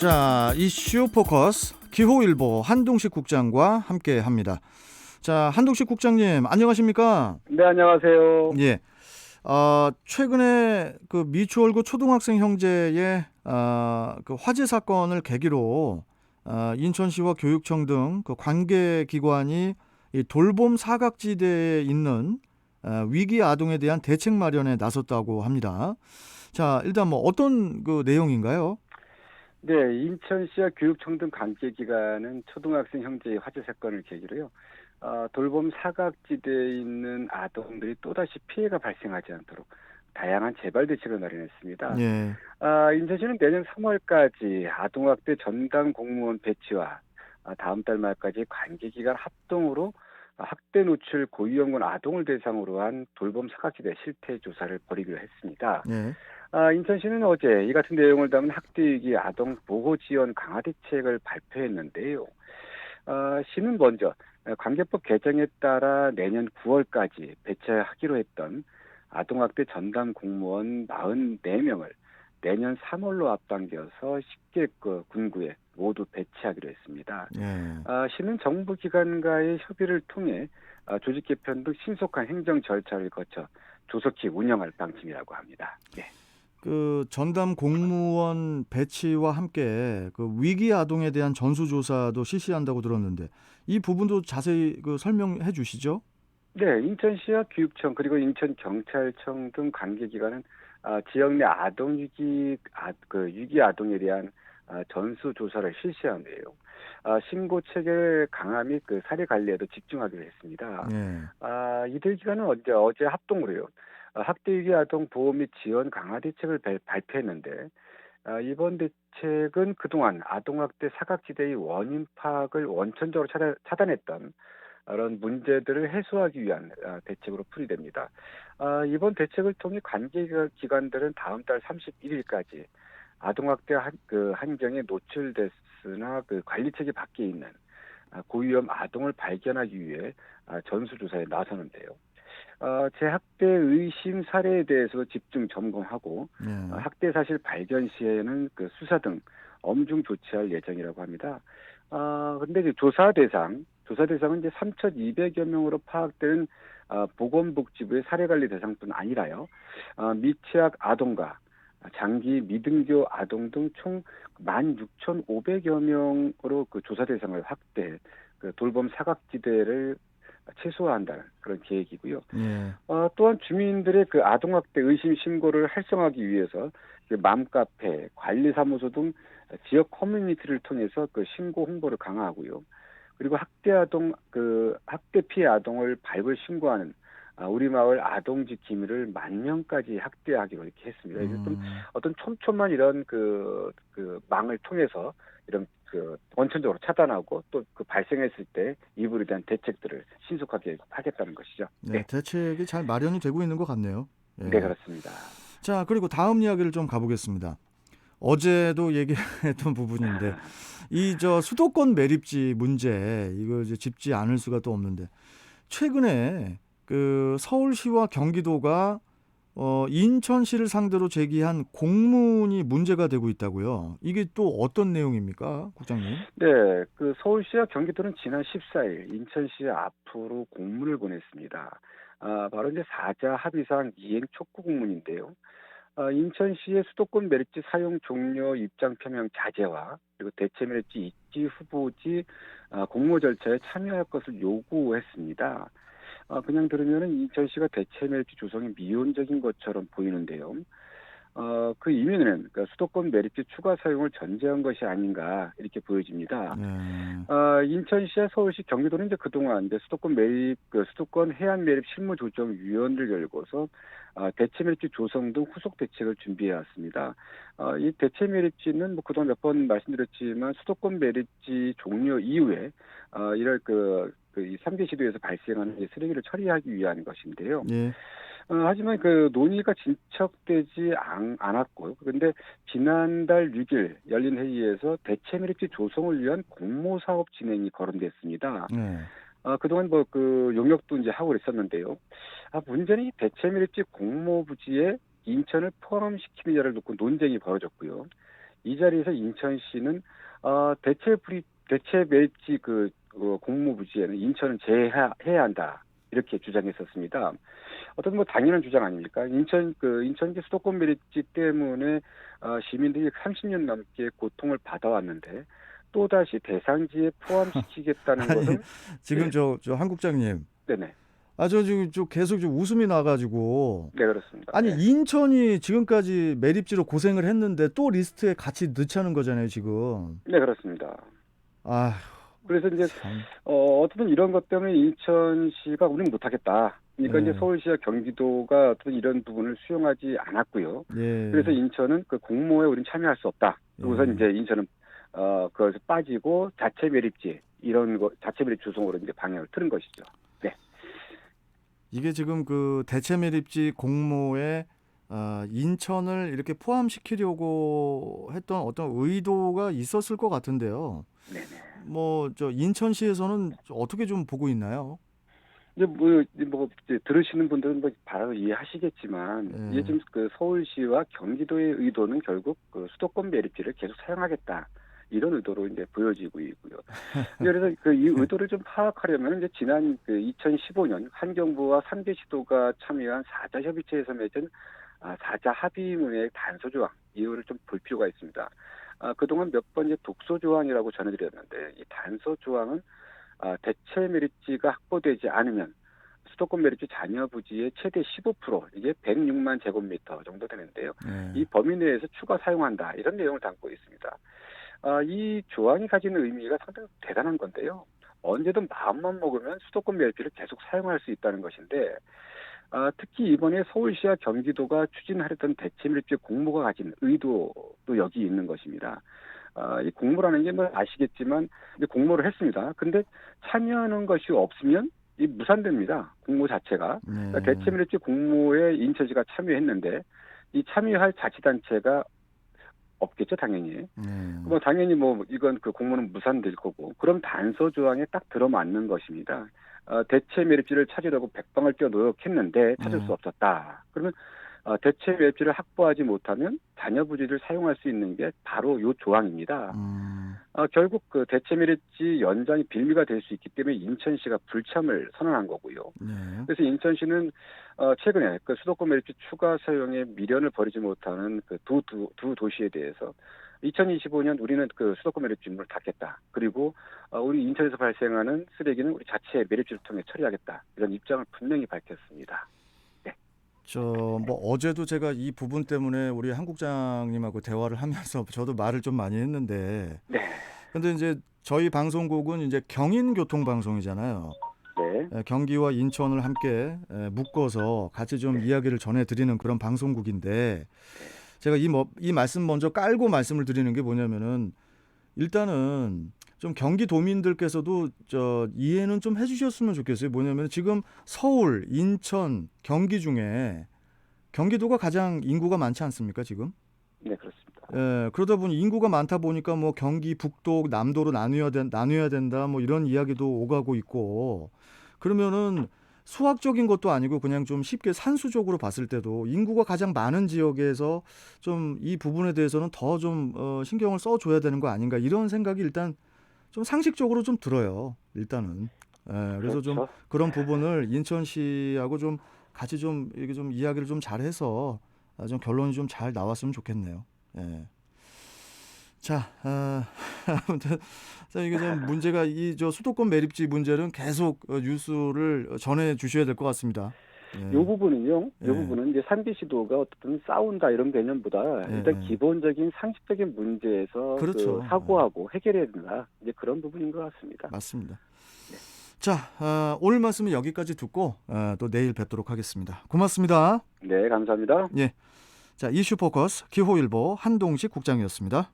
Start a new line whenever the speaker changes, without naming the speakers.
자, 이슈 포커스 기호일보 한동식 국장과 함께합니다. 자, 한동식 국장님 안녕하십니까?
네, 안녕하세요.
예. 최근에 그 미추홀구 초등학생 형제의 그 화재 사건을 계기로 인천시와 교육청 등 그 관계 기관이 이 돌봄 사각지대에 있는 위기 아동에 대한 대책 마련에 나섰다고 합니다. 자, 일단 뭐 어떤 그 내용인가요?
네, 인천시와 교육청 등 관계기관은 초등학생 형제의 화재 사건을 계기로요. 돌봄 사각지대에 있는 아동들이 또다시 피해가 발생하지 않도록 다양한 재발 대책을 마련했습니다.
예.
인천시는 내년 3월까지 아동학대 전담 공무원 배치와 다음 달 말까지 관계기관 합동으로 학대 노출 고위험군 아동을 대상으로 한 돌봄 사각지대 실태 조사를 벌이기로 했습니다.
예.
인천시는 어제 이 같은 내용을 담은 학대위기 아동 보호 지원 강화 대책을 발표했는데요. 시는 먼저 관계법 개정에 따라 내년 9월까지 배치하기로 했던 아동학대 전담 공무원 44명을 내년 3월로 앞당겨서 10개 군구에 모두 배치하기로 했습니다.
예.
시는 정부 기관과의 협의를 통해 조직 개편 등 신속한 행정 절차를 거쳐 조속히 운영할 방침이라고 합니다. 네.
그 전담 공무원 배치와 함께 그 위기 아동에 대한 전수조사도 실시한다고 들었는데 이 부분도 자세히 그 설명해 주시죠.
네, 인천시와 교육청 그리고 인천경찰청 등 관계기관은 지역 내 아동 위기 아동에 대한 전수 조사를 실시하는데요. 신고 체계 강화 및 그 사례 관리에도 집중하기로 했습니다.
예.
이들 기관은 어제 합동으로요. 학대 위기 아동 보호 및 지원 강화 대책을 발표했는데 이번 대책은 그동안 아동학대 사각지대의 원인 파악을 원천적으로 차단했던 그런 문제들을 해소하기 위한 대책으로 풀이됩니다. 이번 대책을 통해 관계기관들은 다음 달 31일까지 아동학대 환경에 노출됐으나 그 관리체계 밖에 있는 고위험 아동을 발견하기 위해 전수조사에 나서는데요. 재학대 의심 사례에 대해서 집중 점검하고
예.
학대 사실 발견 시에는 그 수사 등 엄중 조치할 예정이라고 합니다. 근데 이제 조사 대상은 이제 3,200여 명으로 파악되는 보건복지부의 사례관리 대상뿐 아니라요. 미취학 아동과 장기 미등교 아동 등 총 16,500여 명으로 그 조사 대상을 확대, 그 돌봄 사각지대를 최소화한다는 그런 계획이고요.
예.
또한 주민들의 그 아동학대 의심 신고를 활성화하기 위해서 그 맘카페, 관리사무소 등 지역 커뮤니티를 통해서 그 신고 홍보를 강화하고요. 그리고 학대 피해 아동을 발굴 신고하는 우리 마을 아동 지킴이를 10,000명까지 확대하기로 이렇게 했습니다. 그래서 좀 어떤 촘촘한 이런 그 망을 통해서 이런 그 원천적으로 차단하고 또 그 발생했을 때 이불에 대한 대책들을 신속하게 하겠다는 것이죠.
네,
네,
대책이 잘 마련이 되고 있는 것 같네요.
네
예.
그렇습니다.
자, 그리고 다음 이야기를 좀 가보겠습니다. 어제도 얘기했던 부분인데 이 저 수도권 매립지 문제 이거 이제 짚지 않을 수가 또 없는데 최근에 그 서울시와 경기도가 인천시를 상대로 제기한 공문이 문제가 되고 있다고요. 이게 또 어떤 내용입니까, 국장님?
네, 그 서울시와 경기도는 지난 14일 인천시 앞으로 공문을 보냈습니다. 바로 이제 사자 합의사항 이행 촉구 공문인데요. 인천시의 수도권 매립지 사용 종료 입장 표명 자제와 그리고 대체 매립지 입지 후보지 공모 절차에 참여할 것을 요구했습니다. 그냥 들으면은 인천시가 대체 매립지 조성이 미온적인 것처럼 보이는데요. 그 이면에는 그러니까 수도권 매립지 추가 사용을 전제한 것이 아닌가 이렇게 보여집니다.
네.
인천시와 서울시, 경기도는 이제 그동안 이제 수도권 해안 매립 실무조정위원회를 열고서 대체 매립지 조성 등 후속 대책을 준비해 왔습니다. 이 대체 매립지는 뭐 그동안 몇 번 말씀드렸지만 수도권 매립지 종료 이후에 이럴 이 3개 시도에서 발생하는 이 쓰레기를 처리하기 위한 것인데요.
예.
하지만 그 논의가 진척되지 않았고요. 그런데 지난달 6일 열린 회의에서 대체 매립지 조성을 위한 공모 사업 진행이 거론됐습니다.
네.
그동안 뭐 그 용역도 이제 하고 있었는데요. 문제는 이 대체 매립지 공모 부지에 인천을 포함시키느냐를 놓고 논쟁이 벌어졌고요. 이 자리에서 인천시는 대체 매립지 공모 부지에는 인천은 제외해야 한다 이렇게 주장했었습니다. 어떤 뭐 당연한 주장 아닙니까? 인천시 수도권 매립지 때문에 시민들이 30년 넘게 고통을 받아왔는데 또 다시 대상지에 포함시키겠다는
아니
것은
지금
예,
저 한 국장님,
네네,
저 지금 좀 계속 좀 웃음이 나가지고
네 그렇습니다.
아니
네,
인천이 지금까지 매립지로 고생을 했는데 또 리스트에 같이 넣자는 거잖아요 지금.
네 그렇습니다.
아
그래서 이제
참.
어쨌든 이런 것 때문에 인천시가 우리는 못하겠다. 그러니까 이제
예.
서울시와 경기도가 어떤 이런 부분을 수용하지 않았고요. 그래서
예.
인천은 그 공모에 우리는 참여할 수 없다. 그러고서
예.
이제 인천은 그것을 빠지고 자체 매립지 이런 거 자체 매립 조성으로 이제 방향을 틀은 것이죠. 네,
이게 지금 그 대체 매립지 공모에 인천을 이렇게 포함시키려고 했던 어떤 의도가 있었을 것 같은데요.
네, 네.
뭐 저 인천시에서는 어떻게 좀 보고 있나요?
이제 들으시는 분들은 뭐 바로 이해하시겠지만 이게
예.
지금 그 서울시와 경기도의 의도는 결국 그 수도권 매립지를 계속 사용하겠다. 이런 의도로 이제 보여지고 있고요. 그래서 그 이 의도를 좀 파악하려면 이제 지난 그 2015년 환경부와 3개 시도가 참여한 4자 협의체에서 맺은 4자 합의문의 단서 조항 이유를 좀 볼 필요가 있습니다. 그동안 몇 번 이제 독소 조항이라고 전해드렸는데 이 단서 조항은 대체 메리츠가 확보되지 않으면 수도권 메리츠 잔여 부지의 최대 15% 이게 106만 제곱미터 정도 되는데요.
예.
이 범위 내에서 추가 사용한다 이런 내용을 담고 있습니다. 이 조항이 가지는 의미가 상당히 대단한 건데요. 언제든 마음만 먹으면 수도권 메리츠를 계속 사용할 수 있다는 것인데 특히 이번에 서울시와 경기도가 추진하려던 대체 메리츠 공모가 가진 의도도 여기 있는 것입니다. 이 공모라는 게 뭐 아시겠지만 이제 공모를 했습니다. 근데 참여하는 것이 없으면 이 무산됩니다. 공모 자체가. 그러니까
네.
대체밀립지 공모에 인천시가 참여했는데 이 참여할 자치단체가 없겠죠, 당연히.
네.
뭐 당연히 뭐 이건 그 공모는 무산될 거고. 그럼 단서 조항에 딱 들어맞는 것입니다. 대체 매립지를 찾으려고 백방을 뛰어 노력했는데 찾을 수
네.
없었다. 그러면 대체 매립지를 확보하지 못하면 잔여 부지를 사용할 수 있는 게 바로 이 조항입니다.
음.
결국 그 대체 매립지 연장이 빌미가 될 수 있기 때문에 인천시가 불참을 선언한 거고요.
네.
그래서 인천시는 최근에 그 수도권 매립지 추가 사용에 미련을 버리지 못하는 그 두 도시에 대해서 2025년 우리는 그 수도권 매립지 임무를 닫겠다. 그리고 우리 인천에서 발생하는 쓰레기는 우리 자체 매립지를 통해 처리하겠다. 이런 입장을 분명히 밝혔습니다. 네.
뭐 어제도 제가 이 부분 때문에 우리 한 국장님하고 대화를 하면서 저도 말을 좀 많이 했는데
네.
근데 이제 저희 방송국은 이제 경인교통방송이잖아요.
네.
경기와 인천을 함께 묶어서 같이 좀
네.
이야기를 전해드리는 그런 방송국인데 제가 이 말씀 먼저 깔고 말씀을 드리는 게 뭐냐면은 일단은 좀 경기도민들께서도 이해는 좀 해주셨으면 좋겠어요. 뭐냐면 지금 서울, 인천, 경기 중에 경기도가 가장 인구가 많지 않습니까 지금?
네, 그렇습니다.
그러다 보니 인구가 많다 보니까 뭐 경기 북도, 남도로 나뉘어야 된다 뭐 이런 이야기도 오가고 있고 그러면은 수학적인 것도 아니고 그냥 좀 쉽게 산수적으로 봤을 때도 인구가 가장 많은 지역에서 좀 이 부분에 대해서는 더 좀 신경을 써줘야 되는 거 아닌가 이런 생각이 일단 좀 상식적으로 좀 들어요. 일단은. 그래서 좀
그렇죠.
그런 부분을 인천시하고 좀 같이 좀 이게 좀 이야기를 좀 잘해서 좀 결론이 좀 잘 나왔으면 좋겠네요. 예. 자, 아무튼 자, 이게 좀 문제가 이 저 수도권 매립지 문제는 계속 뉴스를 전해 주셔야 될 것 같습니다.
요
예,
부분은요, 요
예,
부분은 이제 산비 시도가 어떤 싸운다 이런 개념보다
예,
일단
예.
기본적인 상식적인 문제에서 그
그렇죠.
사고하고 해결해야 된다. 이제 그런 부분인 것 같습니다.
맞습니다.
네.
자, 오늘 말씀은 여기까지 듣고 또 내일 뵙도록 하겠습니다. 고맙습니다.
네, 감사합니다.
예, 자, 이슈 포커스 기호일보 한동식 국장이었습니다.